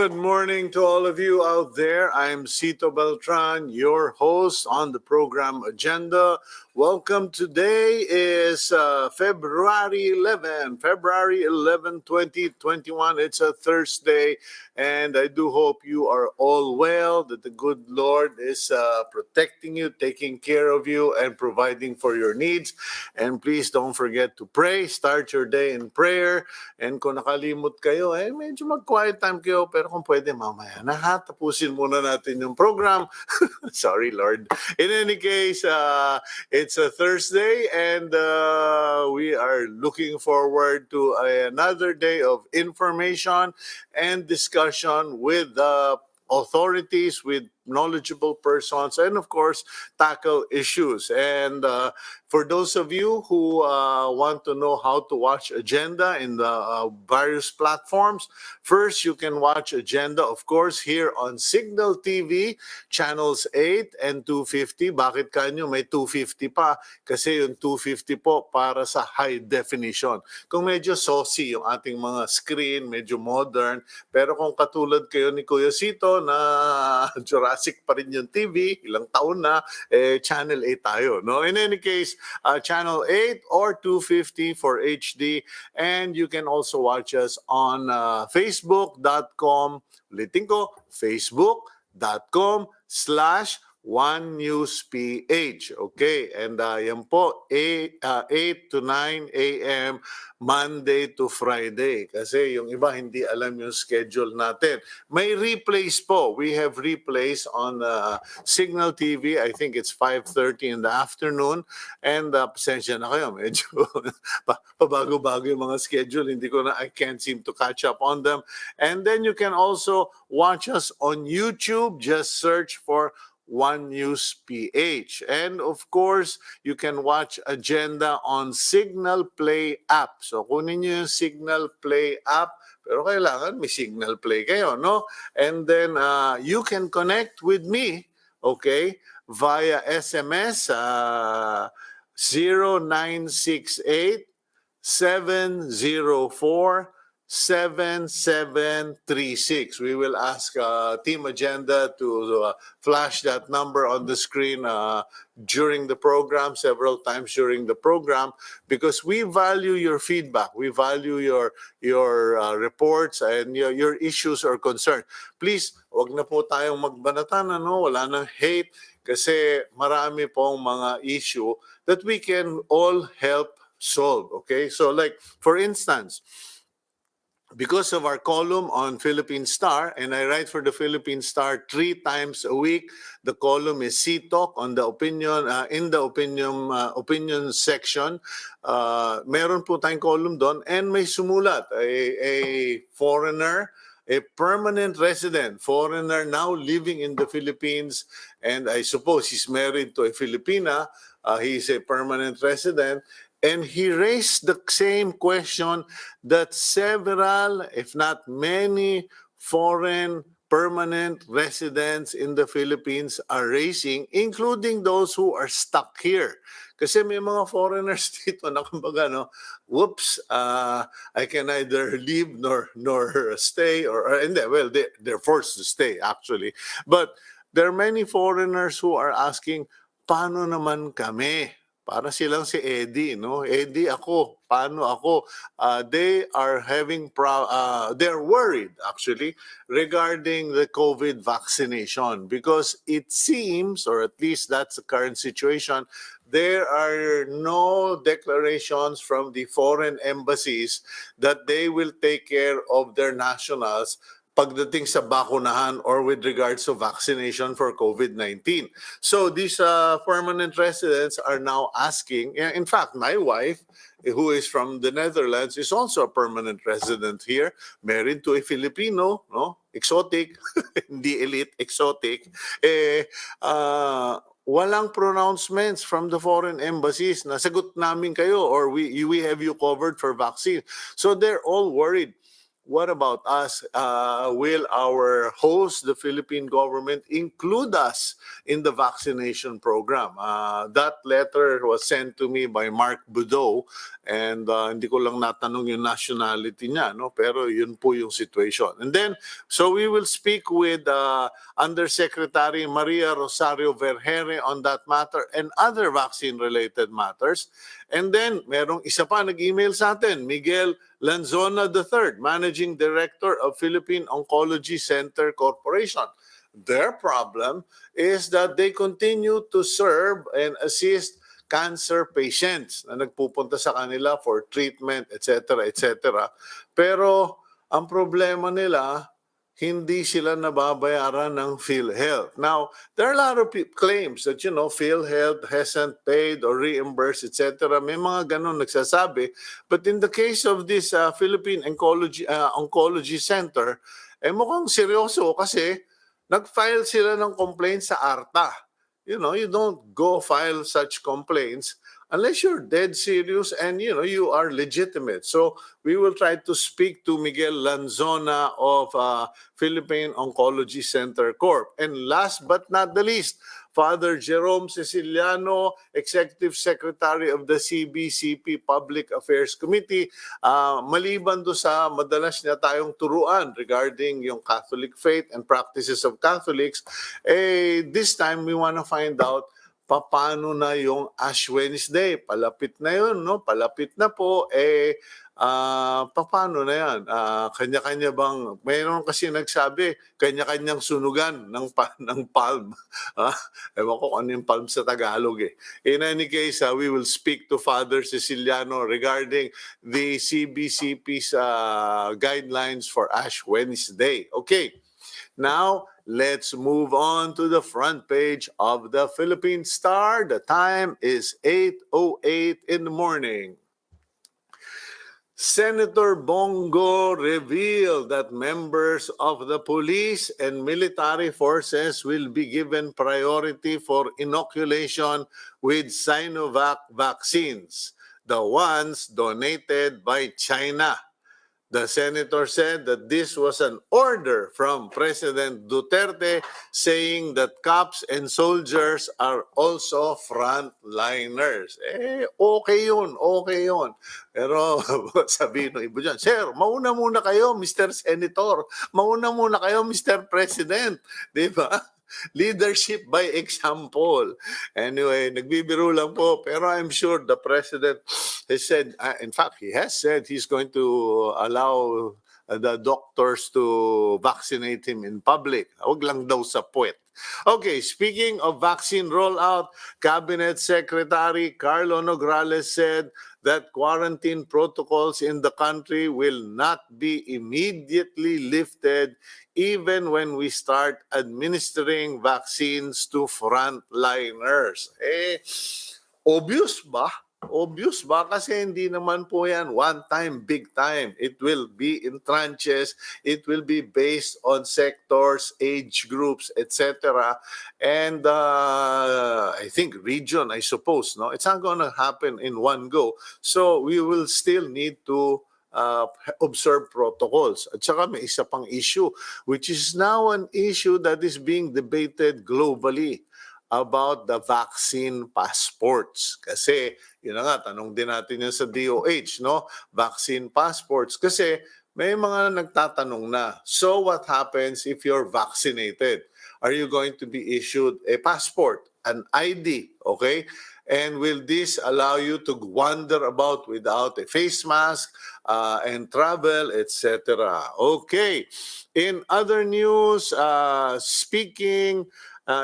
Good morning to all of you out there. I'm Cito Beltran, your host on the program Agenda. Welcome. Today is February 11, 2021. It's a Thursday, and I do hope you are all well, that the good Lord is protecting you, taking care of you, and providing for your needs. And please don't forget to pray. Start your day in prayer. And kung nakalimot kayo, medyo mag-quiet time kayo, pero kung pwede mamaya na, tapusin muna natin yung program. Sorry, Lord. In any case, it's a Thursday, and we are looking forward to another day of information and discussion with authorities, with knowledgeable persons, and of course, tackle issues. And for those of you who want to know how to watch Agenda in the various platforms, first you can watch Agenda, of course, here on Signal TV, channels 8 and 250. Bakit kanyo may 250 pa? Kasi yung 250 po para sa high definition. Kung medyo saucy yung ating mga screen, medyo modern, pero kung katulad kayo ni Kuya Cito na Jurassic pa rin yung TV, ilang taon na, channel 8 tayo. No? In any case, channel 8 or 250 for HD, and you can also watch us on facebook.com, ulitin ko, facebook.com/OneNewsPH. Okay, and yan po, 8 to 9 a.m. Monday to Friday. Kasi yung iba hindi alam yung schedule natin. May replays po. We have replays on Signal TV. I think it's 5:30 in the afternoon. And pasensya na kayo. Medyo pabago-bago yung mga schedule. I can't seem to catch up on them. And then you can also watch us on YouTube. Just search for One News PH. And of course, you can watch Agenda on Signal Play app. So kunin niyo yung Signal Play app, pero kailangan may Signal Play kayo, no? And then you can connect with me, okay, via SMS 0968 704 7736. We will ask Team Agenda to flash that number on the screen during the program, several times during the program, because we value your feedback. We value your reports and your issues or concerns. Please, wag na po tayong magbanatan, wala nang hate, kasi marami pong mga issue that we can all help solve. Okay? So like, for instance, because of our column on Philippine Star, and I write for the Philippine Star 3 times a week. The column is C-Talk on the opinion, in the opinion section. Meron po tayong column doon, and may sumulat, a foreigner, a permanent resident, foreigner now living in the Philippines, and I suppose he's married to a Filipina. He's a permanent resident. And he raised the same question that several, if not many, foreign permanent residents in the Philippines are raising, including those who are stuck here. Kasi may mga foreigners dito na kumbaga, whoops, I can neither leave nor stay, or well, they're forced to stay actually. But there are many foreigners who are asking, paano naman kami? Para silang si Eddie, no? Eddie ako, paano ako? They are they're worried actually regarding the COVID vaccination, because it seems, or at least that's the current situation, there are no declarations from the foreign embassies that they will take care of their nationals pagdating sa bakunahan or with regards to vaccination for COVID-19. So these permanent residents are now asking, in fact, my wife, who is from the Netherlands, is also a permanent resident here, married to a Filipino, no? Exotic, hindi elite, exotic. Walang pronouncements from the foreign embassies na sagot namin kayo, or we have you covered for vaccine. So they're all worried. what about us? Will our host, the Philippine government, include us in the vaccination program? That letter was sent to me by Mark Budo, and hindi ko lang natanong yung nationality niya, no? Pero yun po yung situation. And then, so we will speak with Undersecretary Maria Rosario Vergeire on that matter and other vaccine-related matters. And then, merong isa pa nag-email sa atin, Miguel Lanzona III, Managing Director of Philippine Oncology Center Corporation. Their problem is that they continue to serve and assist cancer patients na nagpupunta sa kanila for treatment, etc., etc. Pero ang problema nila, hindi sila nababayaran ng PhilHealth. Now, there are a lot of claims that, PhilHealth hasn't paid or reimbursed, etc. May mga ganun nagsasabi. But in the case of this Philippine Oncology Center, mukhang seryoso kasi nag-file sila ng complaint sa ARTA. You don't go file such complaints unless you're dead serious and, you are legitimate. So we will try to speak to Miguel Lanzona of Philippine Oncology Center Corp. And last but not the least, Father Jerome Secillano, Executive Secretary of the CBCP Public Affairs Committee. Maliban do sa madalas niya tayong turuan regarding yung Catholic faith and practices of Catholics, this time we want to find out paano na yung Ash Wednesday. Palapit na yun, no? Palapit na po. Paano na yan? Kanya-kanya bang, mayroon kasi nagsabi, kanya-kanyang sunugan ng palm. Ewan ko ano yung palm sa Tagalog eh. In any case, we will speak to Father Secillano regarding the CBCP's guidelines for Ash Wednesday. Okay. Now, let's move on to the front page of the Philippine Star. The time is 8:08 in the morning. Senator Bongo revealed that members of the police and military forces will be given priority for inoculation with Sinovac vaccines, the ones donated by China. The senator said that this was an order from President Duterte saying that cops and soldiers are also frontliners. Okay yun, okay yun. Pero sabihin ng iba dyan, Sir, mauna muna kayo, Mr. Senator. Mauna muna kayo, Mr. President. Di ba? Leadership by example. Anyway, nagbibiro lang po. Pero I'm sure the President has said, in fact, he has said he's going to allow the doctors to vaccinate him in public. Huwag lang daw sa puwet. Okay, speaking of vaccine rollout, Cabinet Secretary Carlo Nograles said that quarantine protocols in the country will not be immediately lifted even when we start administering vaccines to frontliners. Obvious ba? Obvious ba? Kasi hindi naman po yan one time, big time. It will be in tranches. It will be based on sectors, age groups, etc. And I think region, I suppose. No, it's not going to happen in one go. So we will still need to observe protocols. At saka may isa pang issue, which is now an issue that is being debated globally about the vaccine passports. Kasi, yun na nga, tanong din natin yan sa DOH, no? Vaccine passports. Kasi may mga nagtatanong na, so what happens if you're vaccinated? Are you going to be issued a passport, an ID, okay? And will this allow you to wander about without a face mask and travel, etc.? Okay. In other news, speaking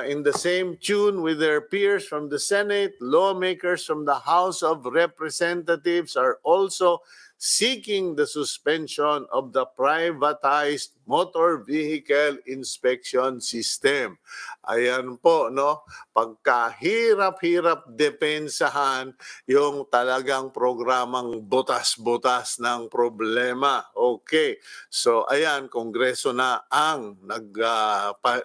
in the same tune with their peers from the Senate, lawmakers from the House of Representatives are also seeking the suspension of the privatized motor vehicle inspection system. Ayan po, no? Pagkahirap-hirap depensahan yung talagang programang butas-butas ng problema. Okay. So, ayan, Kongreso na ang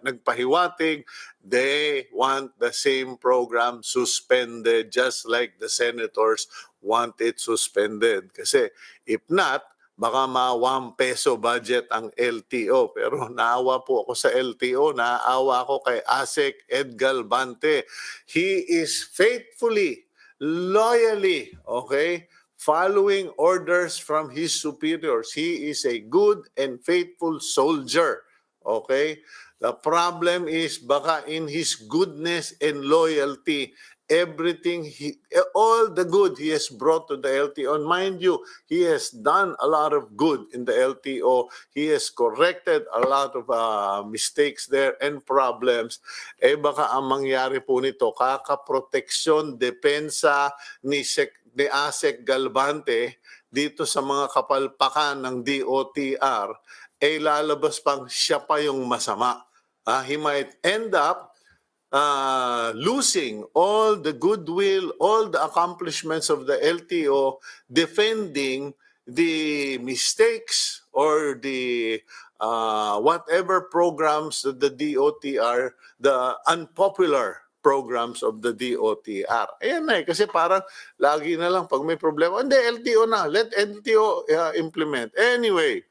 nagpahiwatig. They want the same program suspended just like the senators want it suspended. Kasi if not, baka ₱1 budget ang LTO. Pero naawa po ako sa LTO, naawa ako kay ASEC Ed Galvante. He is faithfully, loyally, okay, following orders from his superiors. He is a good and faithful soldier. Okay? The problem is baka in his goodness and loyalty, all the good he has brought to the LTO. And mind you, he has done a lot of good in the LTO. He has corrected a lot of mistakes there and problems. Baka ang mangyari po nito, kakaproteksyon, depensa ni ASEC Galvante dito sa mga kapalpakan ng DOTR, lalabas pang siya pa yung masama. He might end up losing all the goodwill, all the accomplishments of the LTO, defending the mistakes or the whatever programs that the DOTR, the unpopular programs of the DOTR. Ayan na kasi parang lagi na lang pag may problema, hindi, LTO na, let LTO implement. Anyway,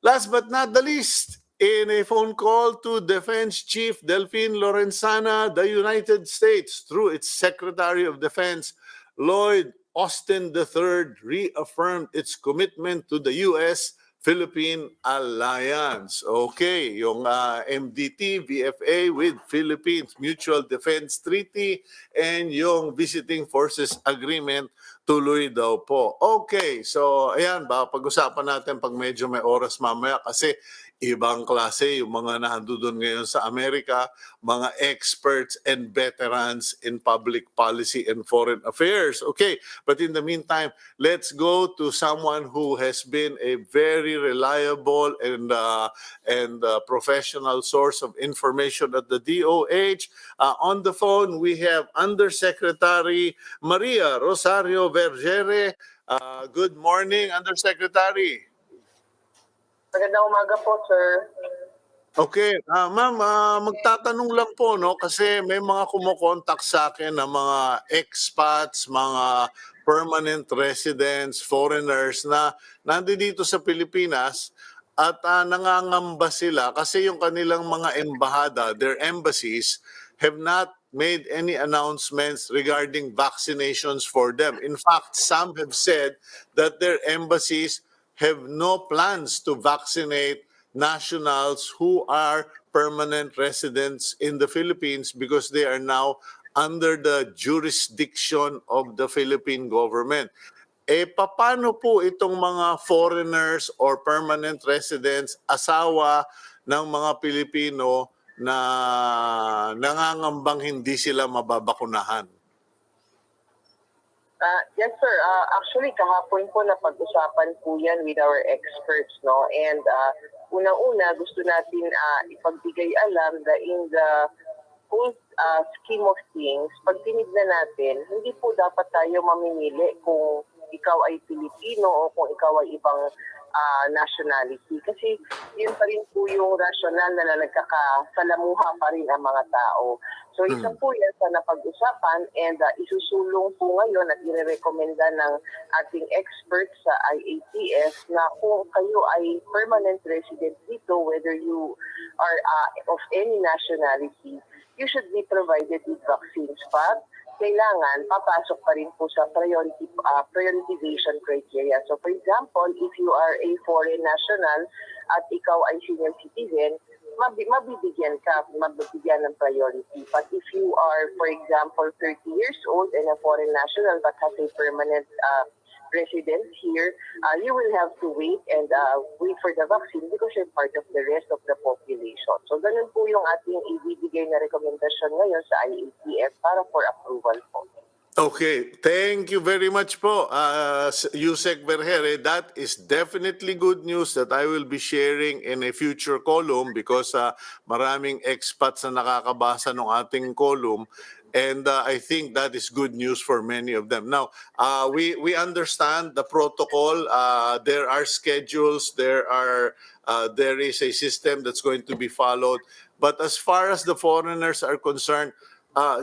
last but not the least, in a phone call to Defense Chief Delphine Lorenzana, the United States, through its Secretary of Defense, Lloyd Austin III, reaffirmed its commitment to the U.S.-Philippine Alliance. Okay, yung MDT, VFA with Philippines, Mutual Defense Treaty, and yung Visiting Forces Agreement, tuloy daw po. Okay, so ayan, pag-usapan natin pag medyo may oras mamaya kasi ibang klase yung mga nandoon ngayon sa Amerika, mga experts and veterans in public policy and foreign affairs. Okay, but in the meantime, let's go to someone who has been a very reliable and professional source of information at the DOH. On the phone, we have Undersecretary Maria Rosario Vergeire. Good morning, Undersecretary. Magandang umaga po, sir. Okay, ma'am, magtatanong lang po, no, kasi may mga kumokontak sa akin na mga expats, mga permanent residents, foreigners na nandito sa Pilipinas at nangangamba sila kasi yung kanilang mga embahada, their embassies, have not made any announcements regarding vaccinations for them. In fact, some have said that their embassies have no plans to vaccinate nationals who are permanent residents in the Philippines because they are now under the jurisdiction of the Philippine government. Paano po itong mga foreigners or permanent residents, asawa ng mga Pilipino na nangangambang hindi sila mababakunahan? Yes, sir. Actually, kahapon po napag-usapan po yan with our experts, no? And unang-una, gusto natin ipagbigay alam na in the whole scheme of things, pag tinignan natin, hindi po dapat tayo mamimili kung ikaw ay Pilipino o kung ikaw ay ibang nationality. Kasi yun pa rin po yung rational na nagkakasalamuha pa rin ang mga tao. So isa po yan sa napag-usapan and isusulong po ngayon at irerekomenda ng ating experts sa IATF na kung kayo ay permanent resident dito, whether you are of any nationality, you should be provided with vaccines. But kailangan papasok pa rin po sa prioritization criteria. So for example, if you are a foreign national at ikaw ay senior citizen, mabibigyan ng priority. But if you are, for example, 30 years old and a foreign national but has a permanent residence here, you will have to wait and wait for the vaccine because you're part of the rest of the population. So ganun po yung ating ibibigay na rekomendasyon ngayon sa IATF para for approval po. Okay, thank you very much po, Yusek Vergeire. That is definitely good news that I will be sharing in a future column because maraming expats na nakakabasa ng ating column. And I think that is good news for many of them. Now, we understand the protocol. There are schedules. There is a system that's going to be followed. But as far as the foreigners are concerned,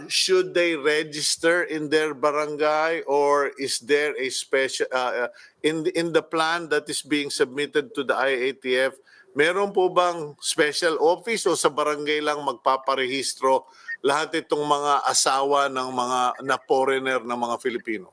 should they register in their barangay, or is there a special in the plan that is being submitted to the IATF? Meron po bang special office o sa barangay lang magpaparehistro lahat itong mga asawa ng mga na foreigner ng mga Filipino?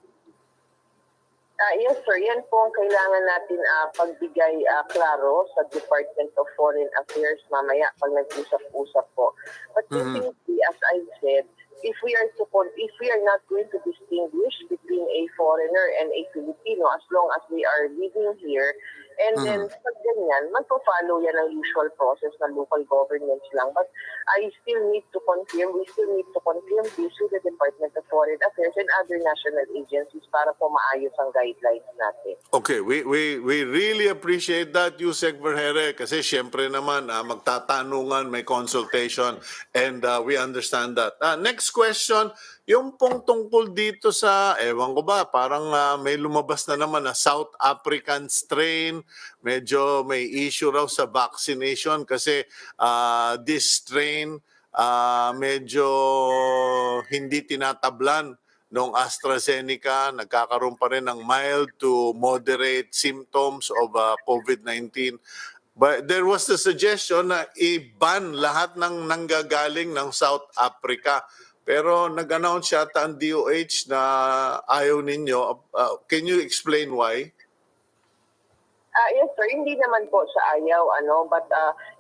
Yes, sir. Yan po ang kailangan natin pagbigay klaro sa Department of Foreign Affairs mamaya pag nag-usap-usap po. But definitely, as I said, if we are not going to distinguish between a foreigner and a Filipino as long as they are living here, and then pag ganyan, magpo-follow yan ang usual process ng local governments lang. But we still need to confirm this with the Department of Foreign Affairs and other national agencies para po maayos ang guidelines natin. Okay, we really appreciate that, Yusek Vergeire, kasi syempre naman magtatanungan, may consultation, and we understand that. Next question, yung pong tungkol dito sa, ewan ko ba, parang may lumabas na naman na South African strain, medyo may issue raw sa vaccination kasi this strain medyo hindi tinatablan nung AstraZeneca, nagkakaroon pa rin ng mild to moderate symptoms of COVID-19. But there was the suggestion na i-ban lahat ng nanggagaling ng South Africa. Pero nag-announce yata ang DOH na ayaw ninyo. Can you explain why? Yes, sir. Hindi naman po sa ayaw, but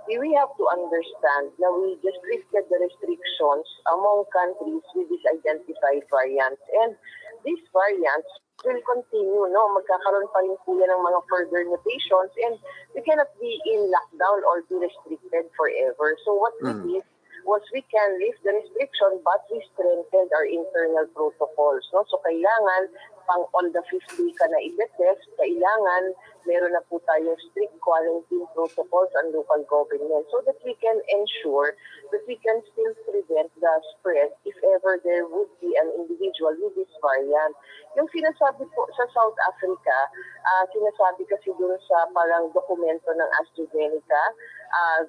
we have to understand na we just lifted the restrictions among countries with these identified variants. And these variants will continue, magkakaroon pa rin po yan ng mga further mutations, and we cannot be in lockdown or be restricted forever. So what we did was we can lift the restriction, but we strengthened our internal protocols. So kailangan, pang on the 5th day ka na i-test, kailangan meron na po tayong strict quarantine protocols and local government so that we can ensure that we can still prevent the spread if ever there would be an individual with this variant. Yung sinasabi po sa South Africa, sinasabi kasi doon sa parang dokumento ng AstraZeneca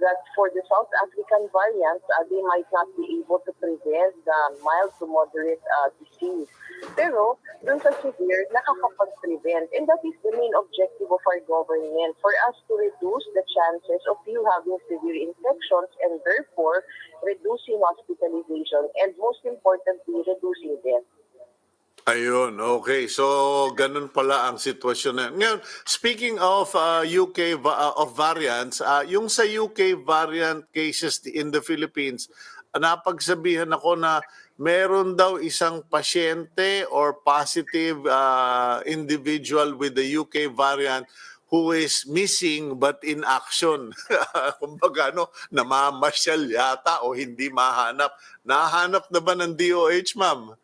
that for the South African variant, they might not be able to prevent the mild to moderate disease. Pero doon sa severe, nakakapag-prevent. And that is the main objective of our government, for us to reduce the chances of you having severe infections and therefore reducing hospitalization and most importantly, reducing death. Ayun, okay. So, ganun pala ang sitwasyon na. Ngayon, speaking of UK of variants, yung sa UK variant cases in the Philippines, napagsabihan ako na meron daw isang pasyente or positive individual with the UK variant who is missing but in action. Kumbaga, namamasyal yata o hindi mahanap. Nahanap na ba ng DOH, ma'am?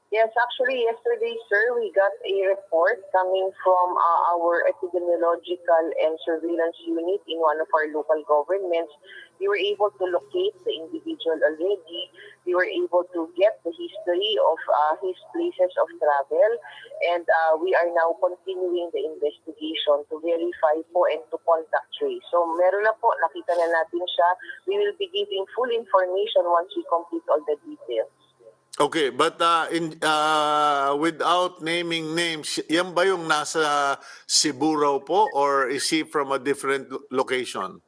Yes, actually, yesterday, sir, we got a report coming from our epidemiological and surveillance unit in one of our local governments. We were able to locate the individual already. We were able to get the history of his places of travel. And we are now continuing the investigation to verify po and to contact trace. So meron na po, nakita na natin siya. We will be giving full information once we complete all the details. Okay, but without naming names, yan ba yung nasa Cebu raw po, or is he from a different location?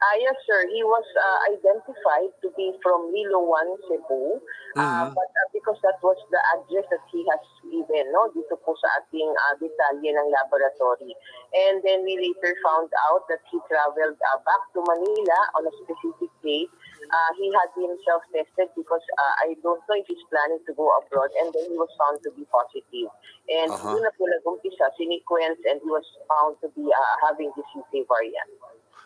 Yes, sir. He was identified to be from Lilo 1, Cebu. But because that was the address that he has given, dito po sa ating detalye ng laboratory. And then we later found out that he traveled back to Manila on a specific date. He had himself tested because I don't know if he's planning to go abroad, and then he was found to be positive. And doon na po nag-umpisa, sinequence, and he was found to be having this UK variant.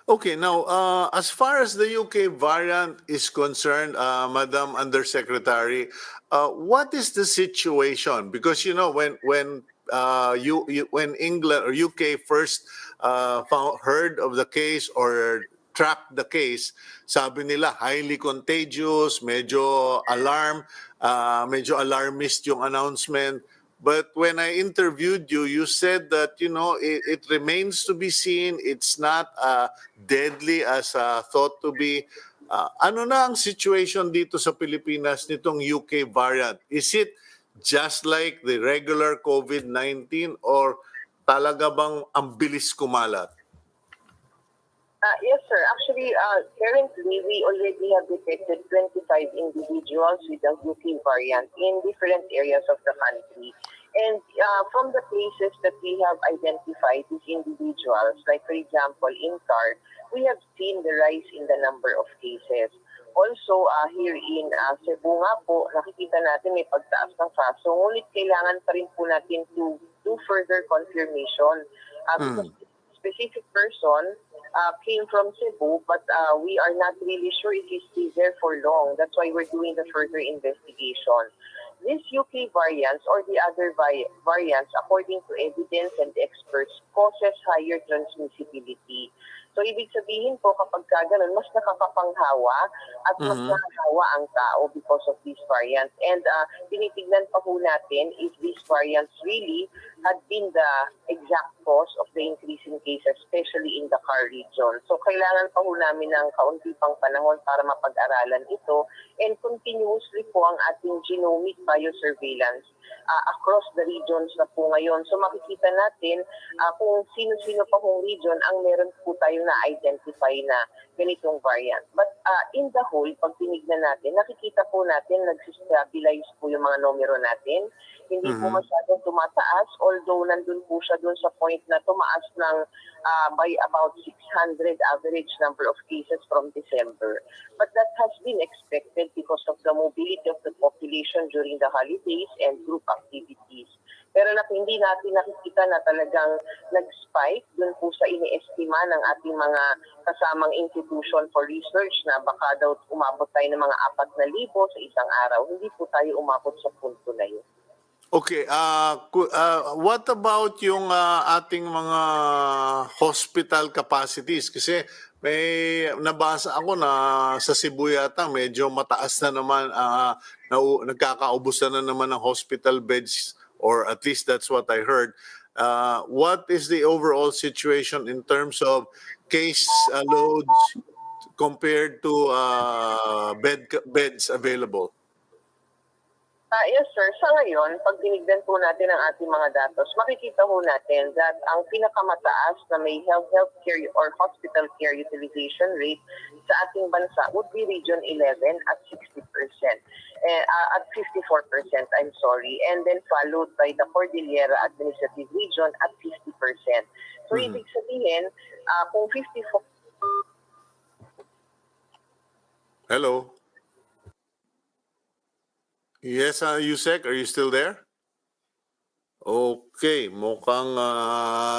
Okay, now, as far as the UK variant is concerned, Madam Undersecretary, what is the situation? Because, when England or UK first heard of the case or tracked the case, sabi nila highly contagious, medyo alarmist yung announcement. But when I interviewed you, you said that, it remains to be seen. It's not deadly as thought to be. Ano na ang situation dito sa Pilipinas nitong UK variant? Is it just like the regular COVID-19 or talaga bang ang bilis kumalat? Yes, sir. Actually, currently, we already have detected 25 individuals with the UK variant in different areas of the country. And from the places that we have identified these individuals, like for example, in CAR, we have seen the rise in the number of cases. Also, here in Cebu nga po, nakikita natin may pagtaas ng kaso. Ngunit kailangan pa rin po natin to do further confirmation. Because specific person came from Cebu, but we are not really sure if he stays there for long. That's why we're doing the further investigation. This UK variants or the other variants, according to evidence and experts, causes higher transmissibility. So, ibig sabihin po, kapag ganun, mas nakakapanghawa at mas nakakahawa ang tao because of these variants. And tinitignan pa po natin if these variants really had been the exact cause of the increase in cases, especially in the CAR region. So, kailangan pa po namin ng kaunti pang panahon para mapag-aralan ito and continuously po ang ating genomic biosurveillance across the regions na po ngayon. So makikita natin kung sino-sino pa pong region ang meron po tayo na-identify na ganitong variant. But in the whole, pag tinignan natin, nakikita po natin nagsistabilize po yung mga numero natin. Hindi po masyadong tumataas, although nandun po siya dun sa point na tumaas ng by about 600 average number of cases from December. But that has been expected because of the mobility of the population during the holidays and group activities. Pero hindi natin nakikita na talagang nag-spike dun po sa iniestima ng ating mga kasamang institution for research na baka daw umabot tayo ng mga 4,000 sa isang araw. Hindi po tayo umabot sa punto na yun. Okay, what about yung ating mga hospital capacities? Kasi may nabasa ako na sa Cebu yata medyo mataas na naman, nagkakaubos na naman ng hospital beds, or at least that's what I heard. What is the overall situation in terms of case loads compared to beds available? Yes, sir. Sa ngayon, pag tinignan po natin ang ating mga datos, makikita po natin that ang pinakamataas na may healthcare or hospital care utilization rate sa ating bansa would be Region 11 at 60%. At 54%, I'm sorry. And then followed by the Cordillera Administrative Region at 50%. So, ibig sabihin, kung 54... Hello? Yes, Yusek, are you still there? Okay, mukhang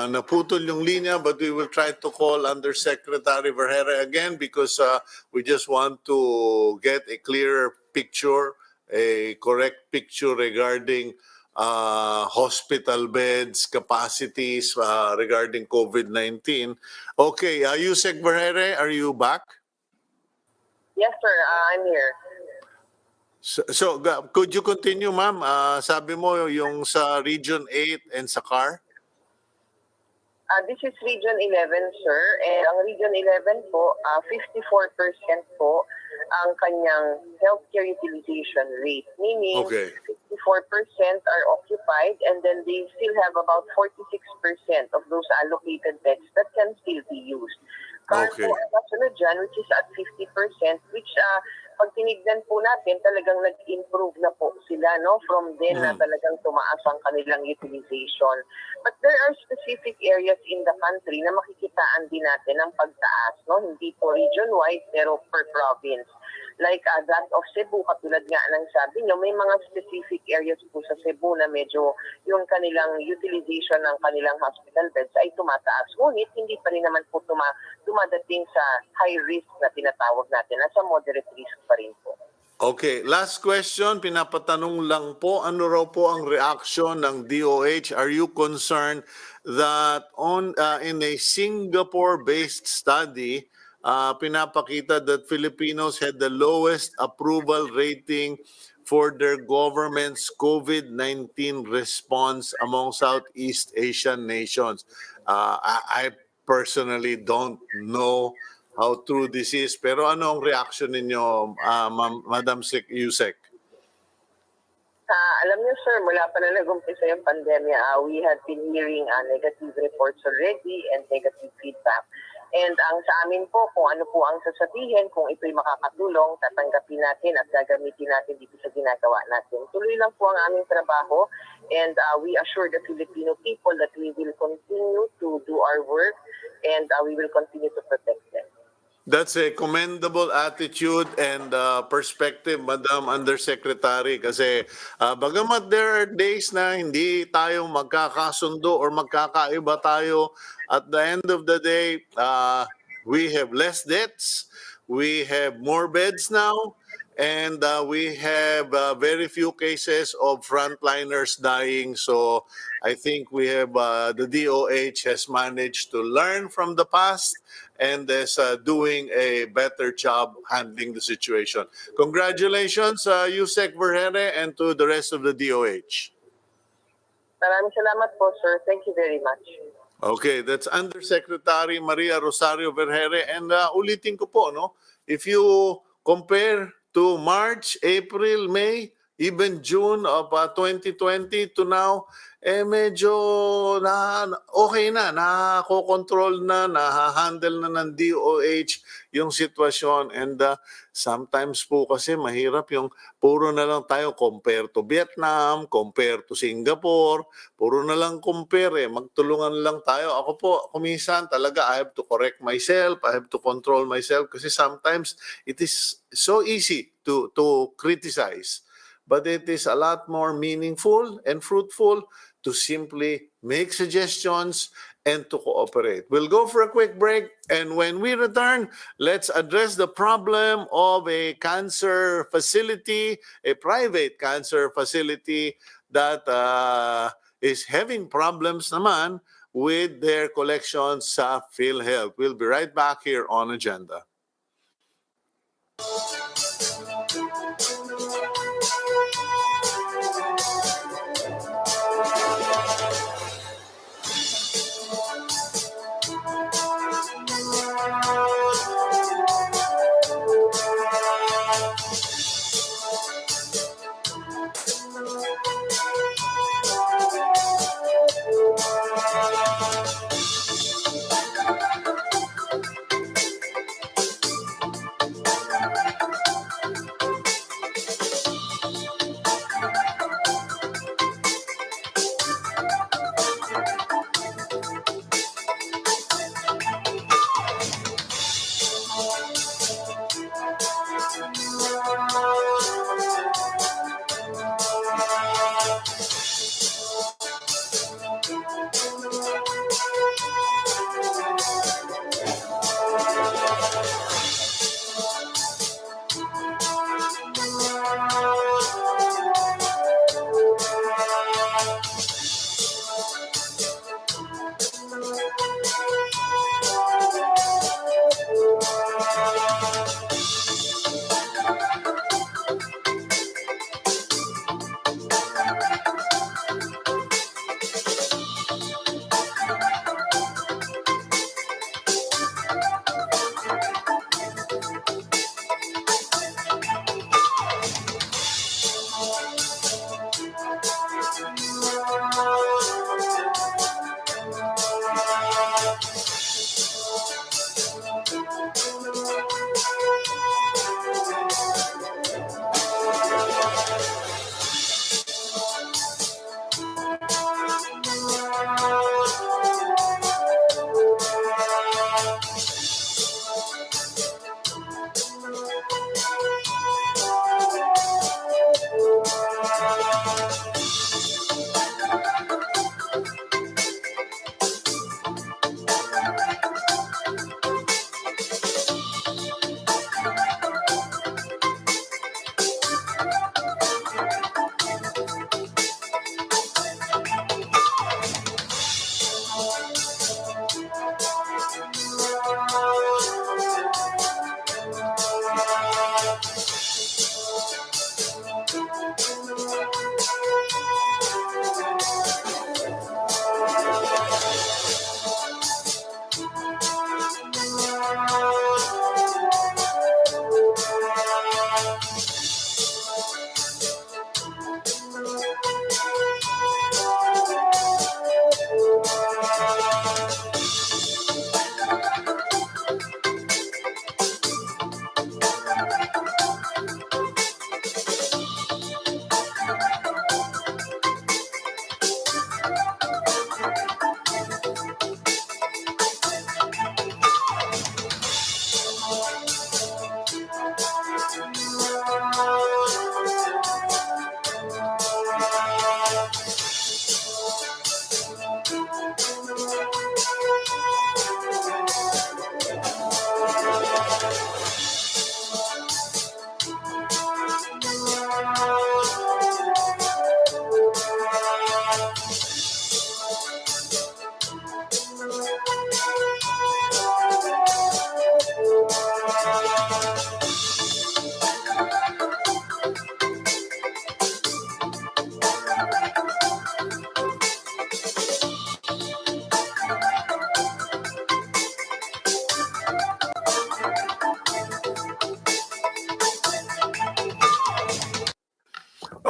naputol yung linya, but we will try to call Undersecretary Vergeire again because we just want to get a clearer picture, a correct picture regarding hospital beds, capacities regarding COVID-19. Okay, Yusek Vergeire, are you back? Yes, sir. I'm here. So, could you continue, ma'am? Sabi mo yung sa Region 8 and sa CAR? This is Region 11, sir. And ang Region 11 po, 54% po ang kanyang healthcare utilization rate. Meaning, 54% are occupied and then they still have about 46% of those allocated beds that can still be used. CAR po ang kasunod dyan, which is at 50%, which pag tinignan po natin, talagang nag-improve na po sila, no? From then na talagang tumaas ang kanilang utilization. But there are specific areas in the country na makikitaan din natin ang pagtaas, no? Hindi po region-wide, pero per province. Like that of Cebu, katulad nga ng sabi nyo, may mga specific areas po sa Cebu na medyo yung kanilang utilization ng kanilang hospital beds ay tumataas. Ngunit hindi pa rin naman po dumadating sa high risk na tinatawag natin. Nasa moderate risk pa rin po. Okay, last question, pinapatanong lang po, ano raw po ang reaction ng DOH? Are you concerned that in a Singapore-based study, pinapakita that Filipinos had the lowest approval rating for their government's COVID-19 response among Southeast Asian nations? I personally don't know how true this is. Pero ano ang reaction ninyo, Madam Yusek? Alam niyo sir, mula pa na nag-umpisa yung pandemya, we have been hearing negative reports already and negative feedback. And ang sa amin po, kung ano po ang sasabihin, kung ito'y makakatulong, tatanggapin natin at gagamitin natin dito sa ginagawa natin. Tuloy lang po ang aming trabaho and we assure the Filipino people that we will continue to do our work and we will continue to protect them. That's a commendable attitude and perspective, Madam Undersecretary. Kasi bagamat there are days na hindi tayo magkakasundo or magkakaiba tayo, at the end of the day, we have less deaths, we have more beds now, and we have very few cases of frontliners dying. So I think we have the DOH has managed to learn from the past and is doing a better job handling the situation. Congratulations, Yusek Vergeire, and to the rest of the DOH. Maraming salamat po sir. Thank you very much. Okay, that's Undersecretary Maria Rosario Vergeire. And ulitin ko po, no? If you compare to March, April, May, even June of 2020 to now, medyo okay na, nako-control na, nahahandle na ng DOH yung sitwasyon. And sometimes po kasi mahirap yung puro na lang tayo compare to Vietnam, compare to Singapore, puro na lang compare, magtulungan lang tayo. Ako po, kuminsan talaga I have to correct myself, I have to control myself kasi sometimes it is so easy to criticize. But it is a lot more meaningful and fruitful to simply make suggestions and to cooperate. We'll go for a quick break, and when we return, let's address the problem of a cancer facility, a private cancer facility that is having problems naman with their collections sa PhilHealth. We'll be right back here on Agenda.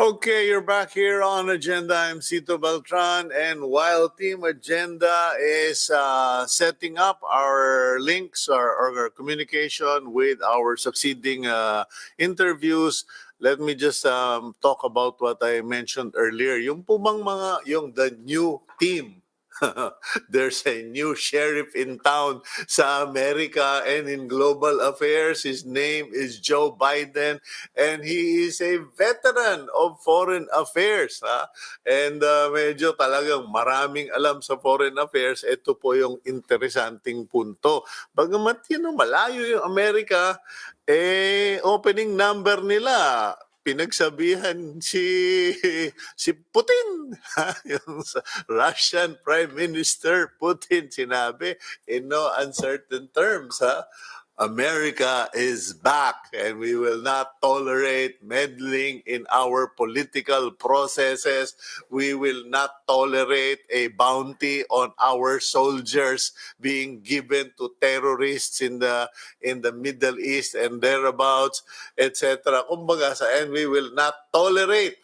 Okay, you're back here on Agenda. I'm Cito Beltran, and while Team Agenda is setting up our links or our communication with our succeeding interviews, let me just talk about what I mentioned earlier. Yung po bang yung the new team. There's a new sheriff in town sa America and in global affairs. His name is Joe Biden, and he is a veteran of foreign affairs. Ha? And medyo talagang maraming alam sa foreign affairs. Ito po yung interesanting punto. Bagamat malayo yung Amerika, opening number nila pinagsabihan si Putin. Yung Russian Prime Minister Putin sinabi in no uncertain terms, America is back and we will not tolerate meddling in our political processes. We will not tolerate a bounty on our soldiers being given to terrorists in the Middle East and thereabouts, etc. Kumbaga and we will not tolerate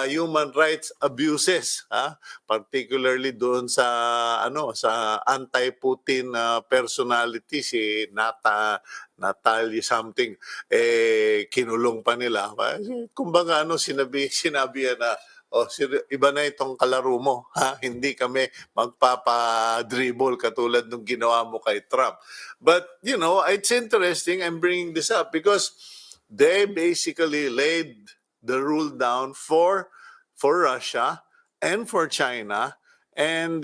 human rights abuses, particularly doon sa sa anti-Putin personality si Natalia something, kinulong pa nila. Kumbaga sinabi na, iba na itong kalaro mo, hindi kami magpapa-dribble katulad nung ginawa mo kay Trump. But it's interesting I'm bringing this up because they basically laid the rule down for Russia and for China. And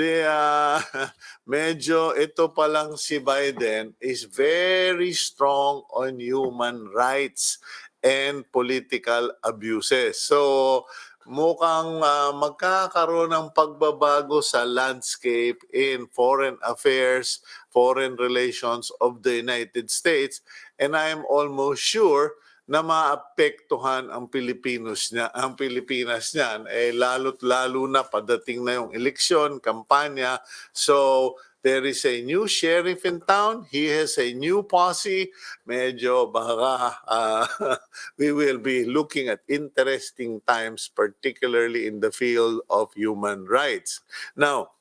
medyo ito pa lang si Biden is very strong on human rights and political abuses. So mukhang magkakaroon ng pagbabago sa landscape in foreign affairs, foreign relations of the United States, and I'm almost sure na maapektuhan ang Pilipinas niyan, lalo't lalo na padating na yung eleksyon, kampanya. So there is a new sheriff in town. He has a new posse. Medyo baka we will be looking at interesting times, particularly in the field of human rights. Now,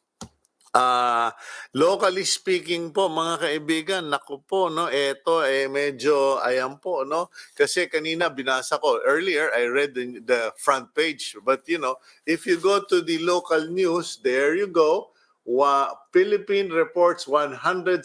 locally speaking po mga kaibigan, naku po ito medyo ayan po kasi kanina binasa ko earlier, I read the front page, but if you go to the local news, there you go. Philippine reports 173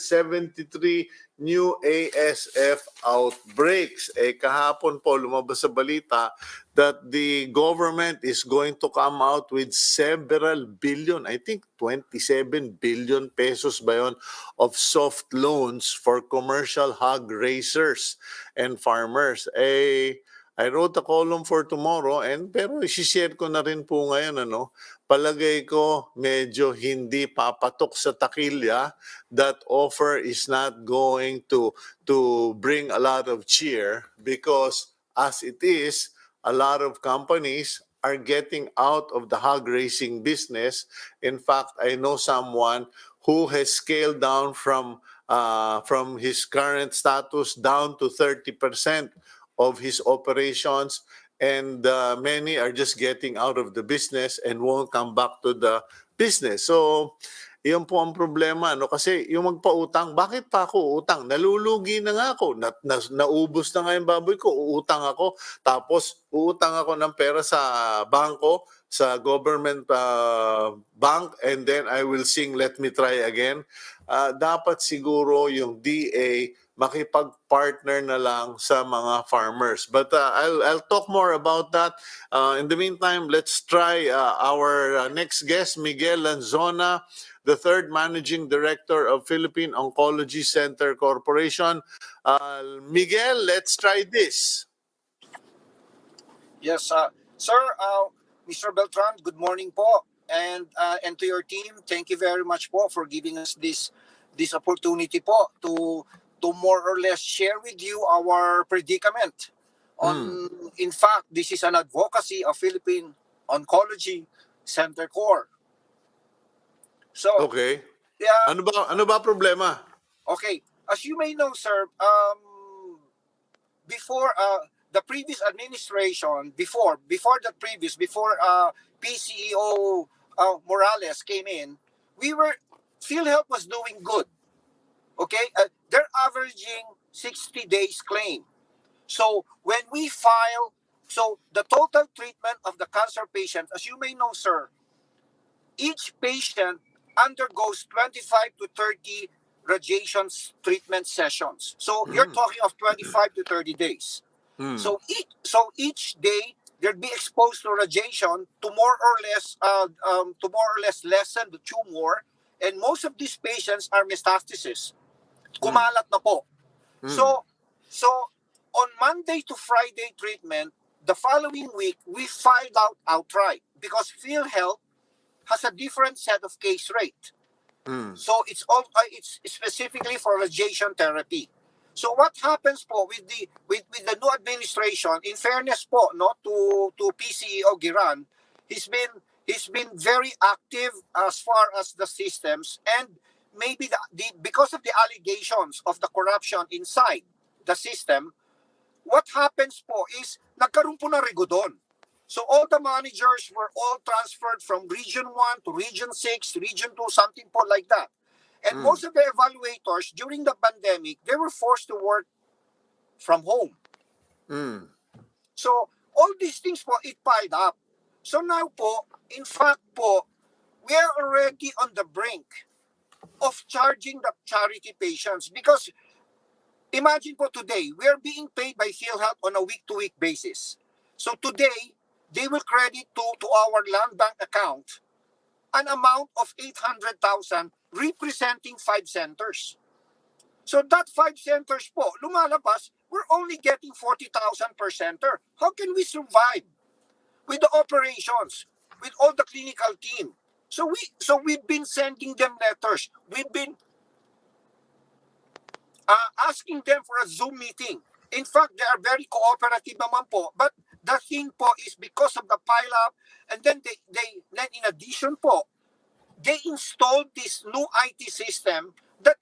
new ASF outbreaks. Kahapon po lumabas sa balita that the government is going to come out with several billion, I think 27 billion pesos ba yun, of soft loans for commercial hog raisers and farmers. I wrote a column for tomorrow pero i-share ko na rin po ngayon palagay ko medyo hindi papatok sa takilya. That offer is not going to bring a lot of cheer because as it is, a lot of companies are getting out of the hog raising business. In fact, I know someone who has scaled down from his current status down to 30% of his operations, and many are just getting out of the business and won't come back to the business. So, yun po ang problema, kasi yung magpautang, bakit pa ako utang? Nalulugi na nga ako, naubos na nga yung baboy ko, uutang ako, tapos uutang ako ng pera sa bangko, sa government bank, and then I will sing Let Me Try Again. Dapat siguro yung DA makipag-partner na lang sa mga farmers. But I'll talk more about that. In the meantime, let's try our next guest, Miguel Lanzona, the third managing director of Philippine Oncology Center Corporation. Miguel, let's try this. Yes, sir, Mr. Beltran, good morning po. And to your team, thank you very much po for giving us this opportunity po to more or less share with you our predicament. In fact, this is an advocacy of Philippine Oncology Center Corp. So, okay. Yeah. Ano ba problema? Okay, as you may know, sir, before the previous administration, before PCEO Morales came in, PhilHealth was doing good. Okay, they're averaging 60 days claim. So when we file, so the total treatment of the cancer patient, as you may know, sir, each patient undergoes 25 to 30 radiation treatment sessions. So you're talking of 25 to 30 days. So each day they'll be exposed to radiation to more or less lessen the tumor, and most of these patients are metastasis. Kumalat na po. So on Monday to Friday treatment, the following week we filed out outright because PhilHealth has a different set of case rate. So it's specifically for radiation therapy. So what happens po with the new administration, in fairness po no to PCEO Giran, he's been very active as far as the systems, and maybe because of the allegations of the corruption inside the system, what happens po is nagkaroon po ng regodon. So all the managers were all transferred from Region 1 to Region 6, Region 2, something po like that. And most of the evaluators during the pandemic, they were forced to work from home. So all these things po, it piled up. So now po, in fact po, we are already on the brink of charging the charity patients because imagine po today, we are being paid by PhilHealth on a week-to-week basis. So today, they will credit to our land bank account an amount of 800,000 representing 5 centers. So that 5 centers po, lumalabas, we're only getting 40,000 per center. How can we survive with the operations, with all the clinical team? So we've been sending them letters. We've been asking them for a Zoom meeting. In fact, they are very cooperative naman po. But the thing po is because of the pile-up, and then then in addition po, they installed this new IT system that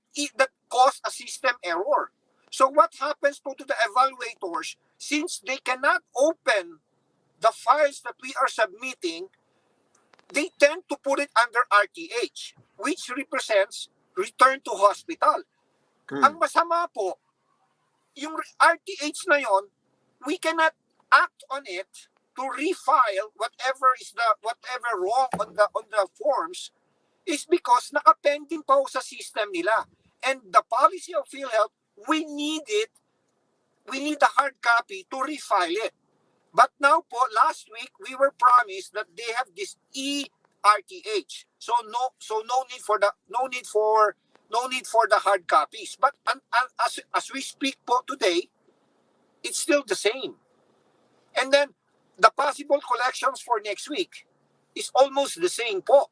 caused a system error. So what happens po to the evaluators, since they cannot open the files that we are submitting, they tend to put it under RTH, which represents return to hospital. Ang masama po, yung RTH na yon, we cannot act on it to refile whatever wrong on the forms is because nakapending pa sa system nila. And the policy of PhilHealth, we need a hard copy to refile it. But now po, last week we were promised that they have this RTH. So no need for the hard copies. But as we speak po today, it's still the same. And then the possible collections for next week is almost the same po.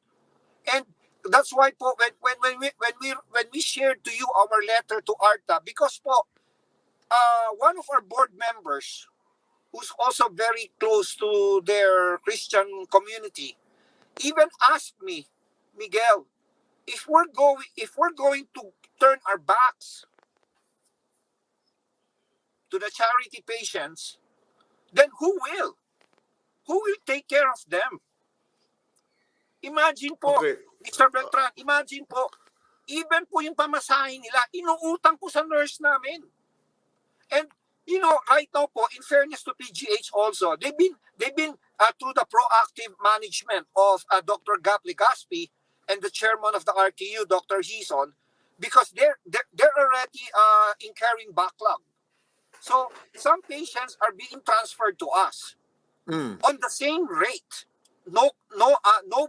And that's why po when we shared to you our letter to ARTA, because po one of our board members who's also very close to their Christian community even asked me, Miguel, if we're going to turn our backs to the charity patients, then who will? Who will take care of them? Imagine po, Okay. Mr. Beltran, imagine po, even po yung pamasahin nila, inuutang po sa nurse namin. And right now po, in fairness to PGH also, they've been through the proactive management of Dr. Gap Legaspi and the chairman of the RTU, Dr. Hison, because they're already incurring backlog. So some patients are being transferred to us on the same rate. No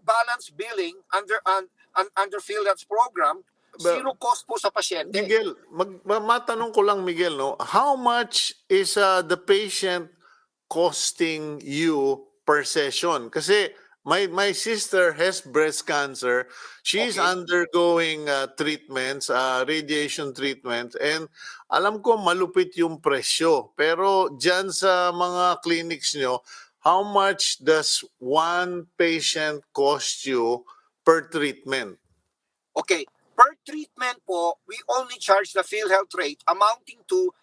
balance billing under PhilHealth's program. Zero cost po sa pasyente. Miguel, matanong ko lang, Miguel, no? How much is the patient costing you per session? Kasi my sister has breast cancer. She's Okay. undergoing treatments, radiation treatments, and alam ko malupit yung presyo. Pero dyan sa mga clinics nyo, how much does one patient cost you per treatment? Okay, per treatment po, we only charge the PhilHealth rate amounting to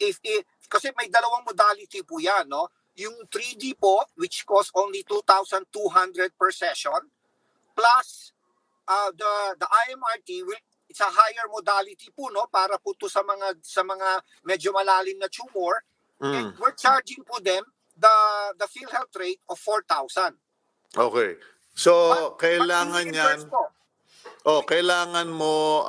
if kasi may dalawang modality po yan, no? Yung 3D po, which costs only 2,200 per session, plus the IMRT will, it's a higher modality po, no, para po to sa mga medyo malalim na tumor. And we're charging po them the PhilHealth rate of 4,000. Okay. So, kailangan i-reimburse yan, po. kailangan mo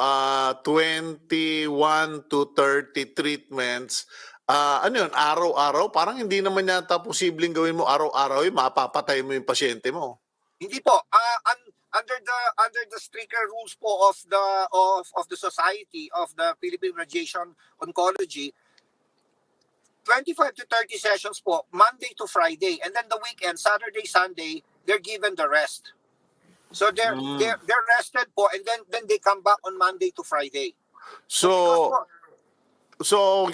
21 to 30 treatments. Ano yun, araw-araw? Parang hindi naman yata posibleng gawin mo araw-araw, mapapatay mo yung pasyente mo. Hindi po. Under the stricter rules po of the society of the Philippine Radiation Oncology, 25 to 30 sessions po, Monday to Friday, and then the weekend, Saturday, Sunday, they're given the rest. So they're rested po, and then they come back on Monday to Friday. So,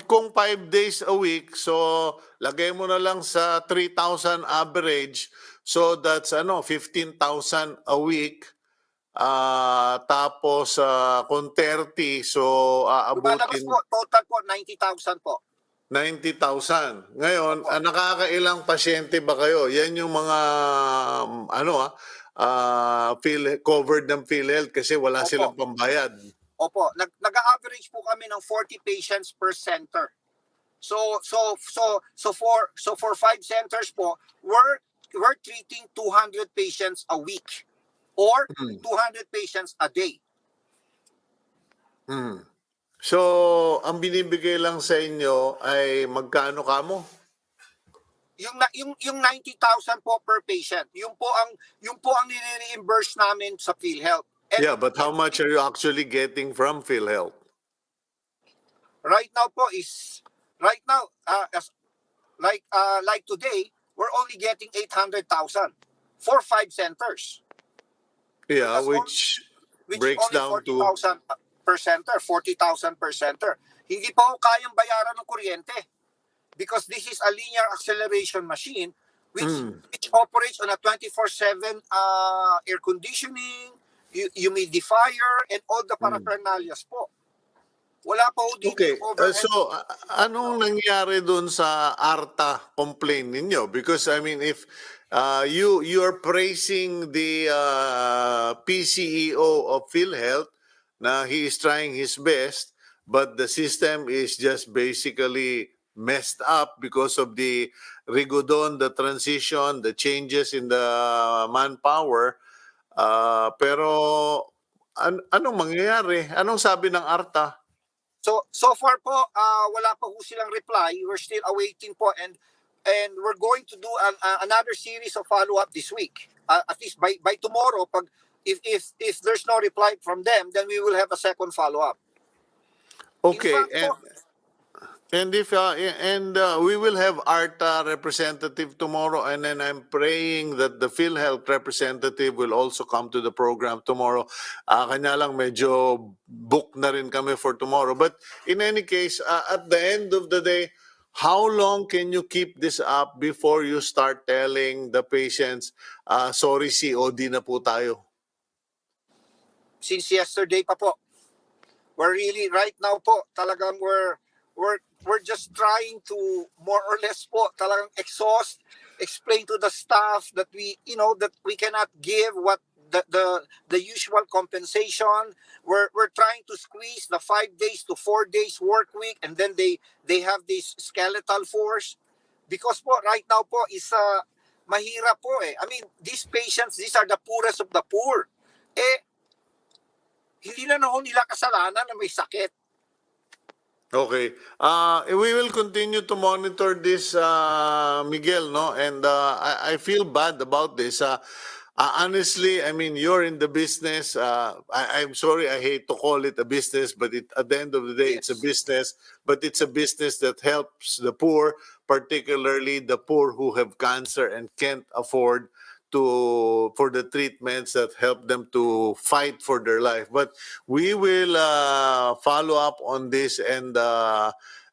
kung 5 days a week, so lagay mo na lang sa 3,000 average, so that's 15,000 a week. Tapos kung 30, so Lumalabas aabutin po, total po, 90,000 po. 90,000. Ngayon, nakakailang pasyente ba kayo? Yan yung mga covered ng PhilHealth kasi wala Opo. silang pambayad. Opo, nag-average po kami ng 40 patients per center. So for 5 centers po, we're treating 200 patients a week or 200 patients a day. So, ang binibigay lang sa inyo ay magkano kamo? Yung 90,000 po per patient. Yung po ang nire-reimburse namin sa PhilHealth. And Yeah, but how much are you actually getting from PhilHealth? Right now po is like today, we're only getting 800,000 for 5 centers. Yeah, That's which Which breaks only down 40,000 per center, 40,000 per center. Hindi pa ho kayang bayaran ng kuryente because this is a linear acceleration machine which operates on a 24/7 air conditioning, humidifier, and all the paraphernalias po. Wala pa ho dito Okay, yung overhead. so anong nangyari doon sa ARTA complaint ninyo? Because I mean, if you are praising the PCEO of PhilHealth, na he is trying his best, but the system is just basically messed up because of the rigodon, the transition, the changes in the manpower. Pero anong mangyayari? Anong sabi ng ARTA? So far po, wala pa ho silang reply. We're still awaiting po, and we're going to do another series of follow-up this week. At least by tomorrow, if there's no reply from them, then we will have a second follow-up. Okay, In fact, we will have ARTA representative tomorrow, and then I'm praying that the PhilHealth representative will also come to the program tomorrow. Kanya lang medyo book na rin kami for tomorrow. But in any case, at the end of the day, how long can you keep this up before you start telling the patients, sorry, COD na po tayo? since yesterday pa po, we're really right now po, talagang we're just trying to more or less po talagang explain to the staff that that we cannot give what the usual compensation. We're trying to squeeze the 5 days to 4 days work week, and then they have this skeletal force because po right now po is mahirap po eh. I mean, these patients, these are the poorest of the poor. Hindi na nila kasalanan na may sakit. Okay. We will continue to monitor this, Miguel, no? And I feel bad about this. Honestly, I mean, you're in the business. I'm sorry, I hate to call it a business, but at the end of the day, it's a business. But it's a business that helps the poor, particularly the poor who have cancer and can't afford for the treatments that help them to fight for their life. But we will follow up on this, and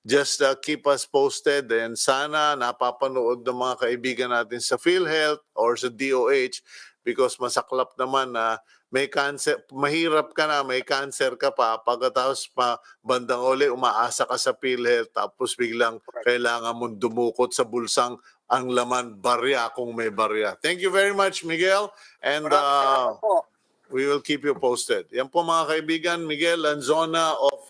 just keep us posted, and sana napapanood ng mga kaibigan natin sa PhilHealth or sa DOH, because masaklap naman na may cancer, mahirap ka na, may cancer ka pa, pagkatapos pa bandang uli umaasa ka sa PhilHealth, tapos biglang kailangan mong dumukot sa bulsang ang laman barya kung may barya. Thank you very much, Miguel, and Maraming salamat po. we will keep you posted. Yan po mga kaibigan, Miguel Lanzona of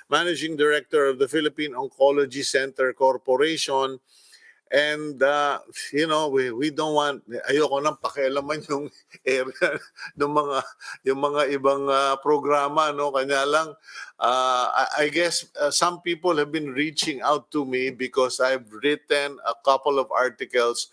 Managing Director of the Philippine Oncology Center Corporation. And we don't want, ayoko nang pakialaman yung area ng mga yung mga ibang programa, no, kanya lang I guess some people have been reaching out to me because I've written a couple of articles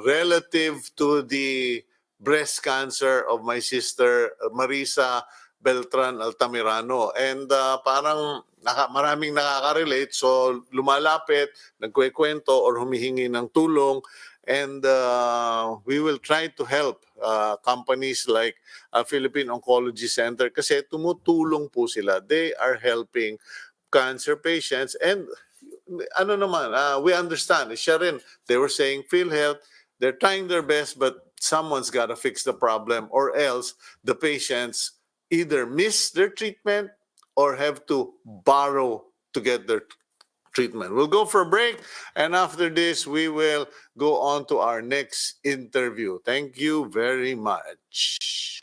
relative to the breast cancer of my sister Marisa Beltran Altamirano, and parang maraming nakaka-relate, so lumalapit, nagkukwento or humihingi ng tulong, and we will try to help companies like Philippine Oncology Center kasi tumutulong po sila. They are helping cancer patients, and ano naman, we understand. Siya rin, they were saying PhilHealth, they're trying their best, but someone's got to fix the problem, or else the patients either miss their treatment or have to borrow to get their treatment. We'll go for a break, and after this, we will go on to our next interview. Thank you very much.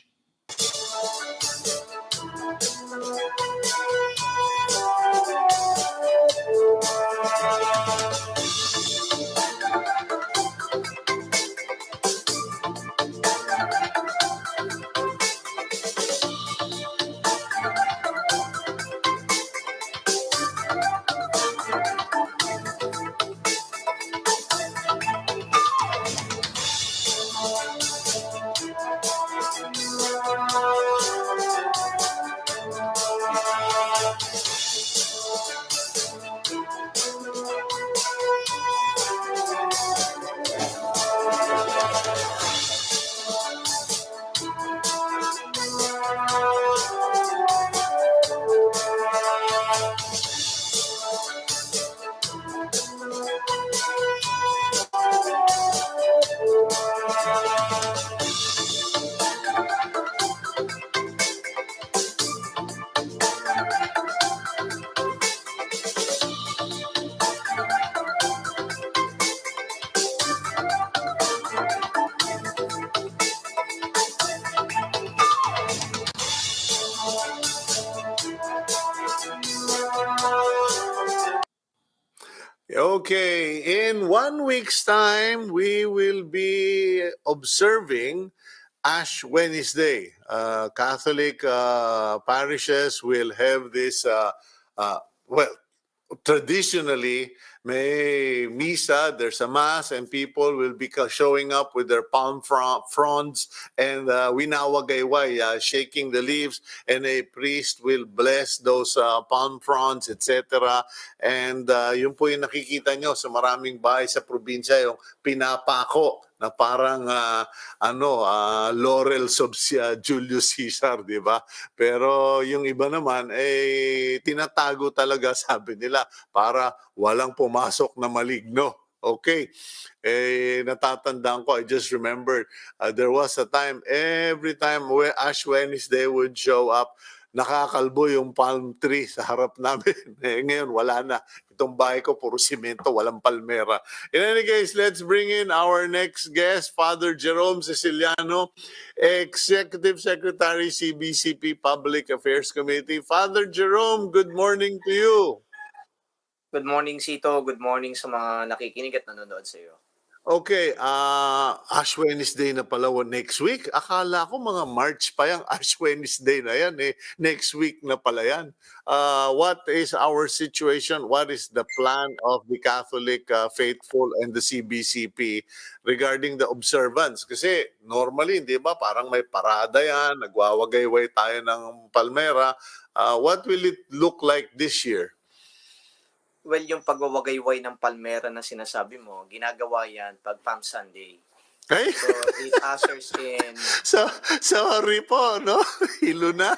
Okay, in 1 week's time, we will be observing Ash Wednesday. Catholic parishes will have this, well, traditionally, may misa, there's a mass, and people will be showing up with their palm fronds and winawagayway, shaking the leaves, and a priest will bless those palm fronds, etc. And yun po yung nakikita nyo sa maraming bahay sa probinsya, yung pinapako na parang laurels of Julius Caesar, di ba? Pero yung iba naman, tinatago talaga, sabi nila, para walang pumasok na maligno. Okay. Natatandaan ko, I just remembered, there was a time, every time Ash Wednesday would show up, nakakalbo yung palm tree sa harap namin. Ngayon, wala na. Itong bahay ko, puro simento, walang palmera. In any case, let's bring in our next guest, Father Jerome Secillano, Executive Secretary, CBCP Public Affairs Committee. Father Jerome, good morning to you. Good morning, Cito. Good morning sa mga nakikinig at nanonood sa iyo. Okay, Ash Wednesday na pala next week. Akala ko mga March pa yung Ash Wednesday na yan. Next week na pala yan. What is our situation? What is the plan of the Catholic faithful and the CBCP regarding the observance? Kasi normally, di ba, parang may parada yan, nagwawagayway tayo ng palmera. What will it look like this year? Well, yung pagwawagayway ng palmera na sinasabi mo, ginagawa yan pag Palm Sunday. Ay? So, it ushers in... Sorry po, no? Hilo na.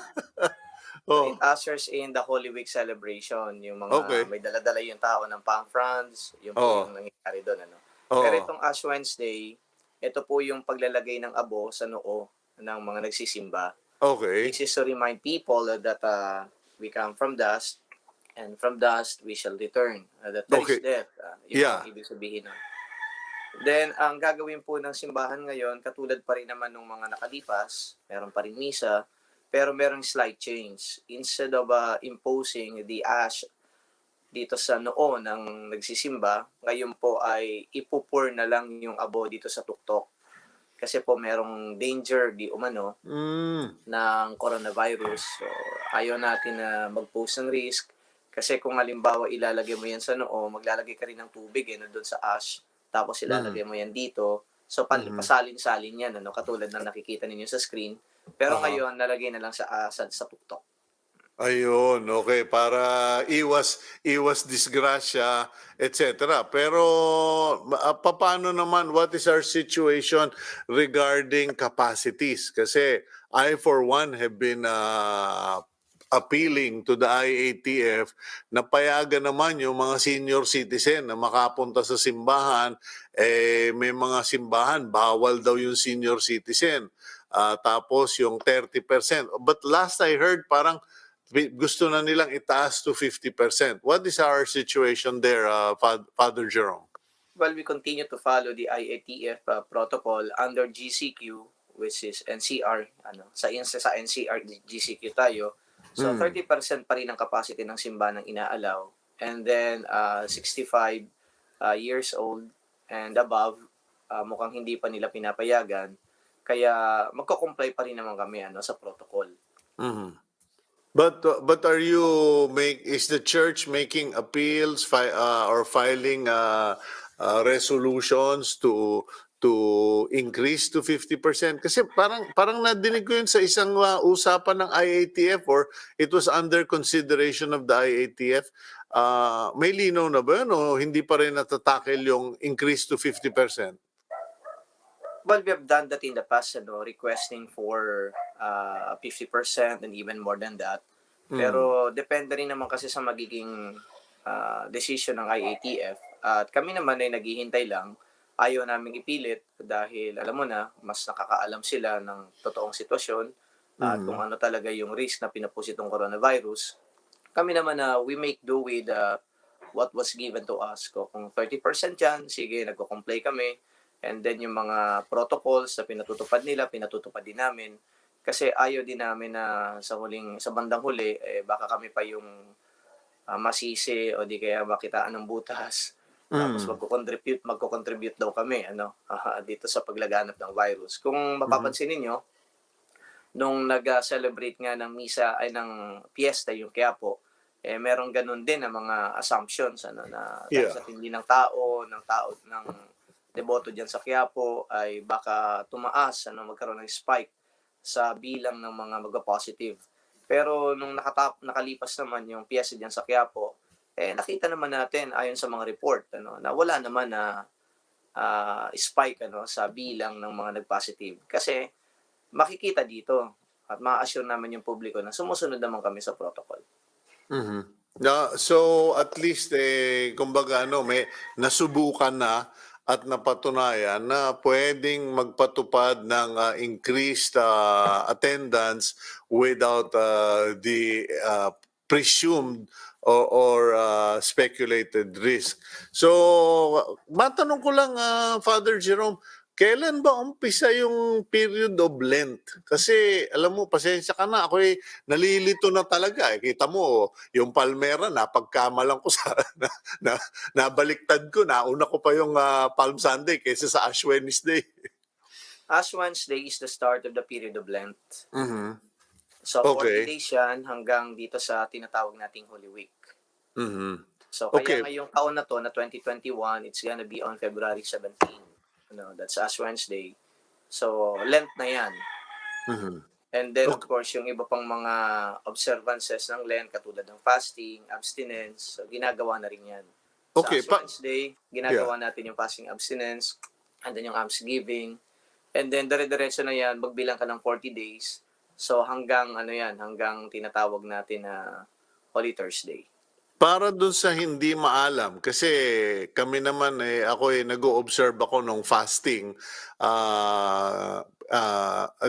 So it Oh, ushers in the Holy Week celebration, yung mga okay. may dala-dala yung tao ng palm fronds, yun po Oh, yung nangyayari doon, ano. Pero oh, itong Ash Wednesday, ito po yung paglalagay ng abo sa noo ng mga nagsisimba. okay. This is to remind people that we come from dust, and from dust we shall return. That there is Okay. death. Yun po ang Yeah. ibig sabihin nun. Then, ang gagawin po ng simbahan ngayon, katulad pa rin naman ng mga nakalipas, meron pa rin misa, pero merong slight change. Instead of imposing the ash dito sa noo ng nagsisimba, ngayon po ay ipupur na lang yung abo dito sa tuktok. Kasi po merong danger di umano Mm. ng coronavirus. So, ayaw natin na mag-pose ng risk. Kasi kung halimbawa ilalagay mo yan sa noo, maglalagay ka rin ng tubig doon sa ash. Tapos Mhm. ilalagay mo yan dito. So, Mhm. pasalin-salin yan, katulad ng nakikita ninyo sa screen. Pero Aha. ngayon, nalagay na lang sa tuktok. Ayun, okay, para iwas disgrasya, etc. Pero papaano naman, what is our situation regarding capacities? Kasi I for one have been appealing to the IATF na payagan naman yung mga senior citizen na makapunta sa simbahan. May mga simbahan bawal daw yung senior citizen. Tapos yung 30%. But last I heard, parang gusto na nilang itaas to 50%. What is our situation there, Father Jerome? Well, we continue to follow the IATF protocol under GCQ, which is NCR. Sa NCR, GCQ tayo. So, Mm. 30% pa rin ang capacity ng simbahan ang inaalaw. And then, 65 years old and above, mukhang hindi pa nila pinapayagan. Kaya, magko-comply pa rin naman kami sa protocol. Mm-hmm. But are you is the church making appeals or filing resolutions to increase to 50%? Kasi parang nadinig ko yun sa isang usapan ng IATF, or it was under consideration of the IATF. May linaw na ba yun o hindi pa rin natatakel yung increase to 50%? Well, we have done that in the past, requesting for 50% and even more than that. Pero depende rin naman kasi sa magiging decision ng IATF. At kami naman ay naghihintay lang. Ayaw namin ipilit dahil alam mo na, mas nakakaalam sila ng totoong sitwasyon at kung ano talaga yung risk na pinapusit ng coronavirus. Kami naman we make do with what was given to us. Kung 30% yan, sige, nagko-comply kami. And then yung mga protocols na pinatutupad nila, pinatutupad din namin. Kasi ayaw din namin na sa bandang huli, baka kami pa yung masisi o di kaya makitaan ng butas. Tapos magko-contribute daw kami dito sa paglaganap ng virus. Kung mapapansin niyo, nung nag-celebrate nga ng misa ay ng fiesta yung Quiapo, merong ganun din na mga assumptions na dahil sa tindi ng deboto diyan sa Quiapo ay baka tumaas magkaroon ng spike sa bilang ng mga magpa-positive. Pero nung nakalipas naman yung piyesa diyan sa Quiapo, nakita naman natin ayon sa mga report na wala naman na spike sa bilang ng mga nag-positive. Kasi makikita dito at ma-assure naman yung publiko na sumusunod naman kami sa protocol. Mm-hmm. So at least kumbaga may nasubukan na at napatunayan na pwedeng magpatupad ng increased attendance without the presumed or speculated risk. So matanong ko lang, Father Jerome, kailan ba umpisa yung period of Lent? Kasi alam mo, pasensya ka na, ako'y nalilito na talaga. Kita mo, yung Palmera, napagkamalan ko sa nabaliktad ko. Nauna ko pa yung Palm Sunday kaysa sa Ash Wednesday. Ash Wednesday is the start of the period of Lent. Mm-hmm. So, 40 Okay. days yan hanggang dito sa tinatawag nating Holy Week. Mm-hmm. So, Okay. kaya ngayong taon na to, na 2021, it's gonna be on February 17. That's Ash Wednesday. So, Lent na yan. Mm-hmm. And then, of Okay. course, yung iba pang mga observances ng Lent, katulad ng fasting, abstinence, so ginagawa na rin yan. Sa Okay, Ash Wednesday, ginagawa Yeah. natin yung fasting, abstinence, and then yung almsgiving. And then, dire-diretso na yan, magbilang ka ng 40 days So hanggang ano yan, hanggang tinatawag natin na Holy Thursday. Para dun sa hindi maalam, kasi kami naman ako nag-o-observe ako nung fasting at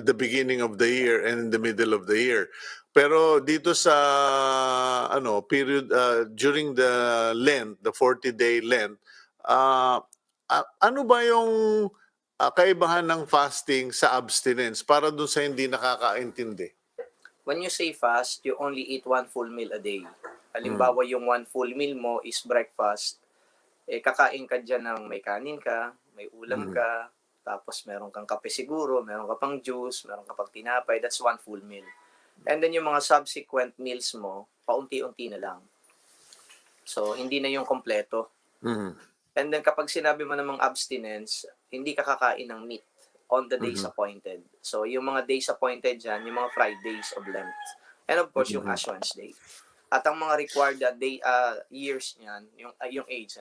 the beginning of the year and in the middle of the year. Pero dito sa period during the Lent, the 40-day Lent, ano ba yung kaibahan ng fasting sa abstinence para dun sa hindi nakakaintindi? When you say fast, you only eat 1 full meal a day. Halimbawa, yung 1 full meal mo is breakfast, kakain ka dyan ng may kanin ka, may ulam ka, tapos meron kang kape siguro, meron ka pang juice, meron ka pang tinapay, that's 1 full meal. And then yung mga subsequent meals mo, paunti-unti na lang. So, hindi na yung kompleto. And then kapag sinabi mo namang abstinence, hindi ka kakain ng meat on the days appointed. So, yung mga days appointed dyan, yung mga Fridays of Lent. And of course, yung Ash Wednesday. At ang mga required years niyan, yung age,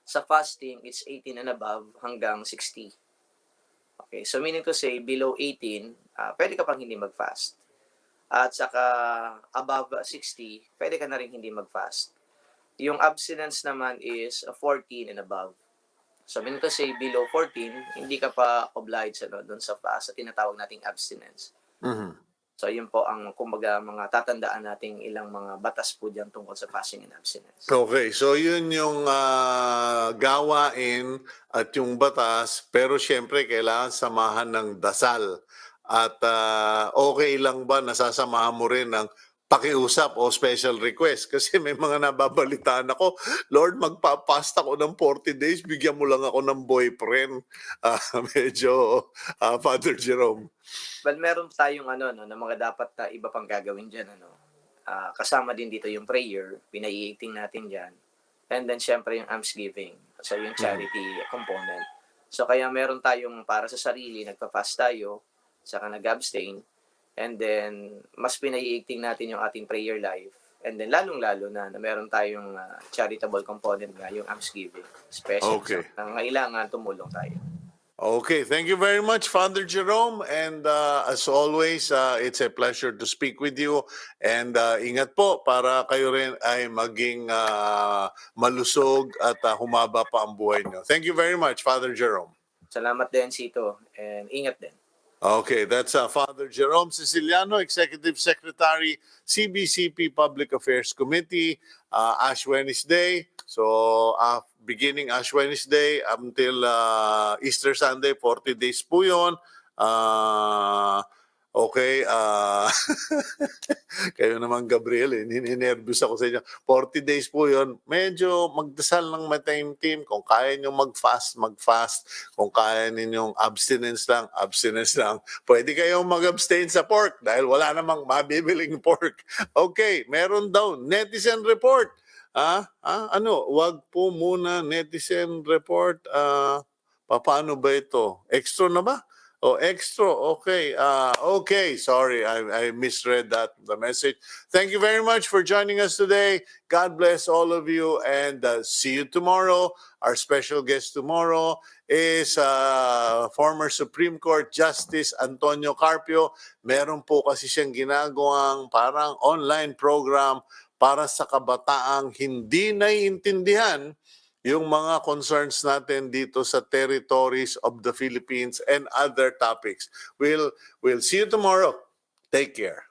sa fasting, it's 18 and above hanggang 60. Okay, so meaning to say, below 18, pwede ka pang hindi mag-fast. At saka above 60, pwede ka na rin hindi mag-fast. Yung abstinence naman is 14 and above. So, meaning to say, below 14, hindi ka pa obliged doon sa fast at tinatawag nating abstinence. So, yun po ang, kumbaga, mga tatandaan nating ilang mga batas po dyan tungkol sa fasting and abstinence. Okay, so yun yung gawain at yung batas, pero syempre kailangan samahan ng dasal. At okay lang ba nasasamahan mo rin ng pakiusap o special request? Kasi may mga nababalitaan ako, Lord, magpapast ako ng 40 days, bigyan mo lang ako ng boyfriend. Medyo, Father Jerome. Well, meron tayong na mga dapat na iba pang gagawin dyan. Kasama din dito yung prayer, pinaiiting natin dyan. And then, syempre, yung almsgiving. So, yung charity component. So, kaya meron tayong para sa sarili, nagpa-fast tayo, saka nag-abstain. And then, mas pinaiiting natin yung ating prayer life. And then, lalong-lalo na meron tayong charitable component nga, yung almsgiving. Especially sa ngailangan, tumulong tayo. Okay, thank you very much, Father Jerome. And as always, it's a pleasure to speak with you. And ingat po para kayo rin ay maging malusog at humaba pa ang buhay nyo. Thank you very much, Father Jerome. Salamat din, Cito. And ingat din. Okay, that's Father Jerome Secillano, Executive Secretary, CBCP Public Affairs Committee, Ash Wednesday. So, beginning Ash Wednesday until Easter Sunday, 40 days po yun. Okay, kayo naman, Gabriel, ninenervous ako sa inyo. 40 days po yun. Medyo magdasal ng team. Kung kaya nyo mag-fast. Kung kaya ninyong abstinence lang. Pwede kayong mag-abstain sa pork dahil wala namang mabibiling pork. Okay, meron daw netizen report. Wag po muna netizen report. Paano ba ito? Extra na ba? Oh, extra. Okay. Okay. Sorry, I misread the message. Thank you very much for joining us today. God bless all of you, and see you tomorrow. Our special guest tomorrow is former Supreme Court Justice Antonio Carpio. Meron po kasi siyang ginagawang parang online program para sa kabataang hindi naiintindihan yung mga concerns natin dito sa territories of the Philippines and other topics. We'll see you tomorrow. Take care.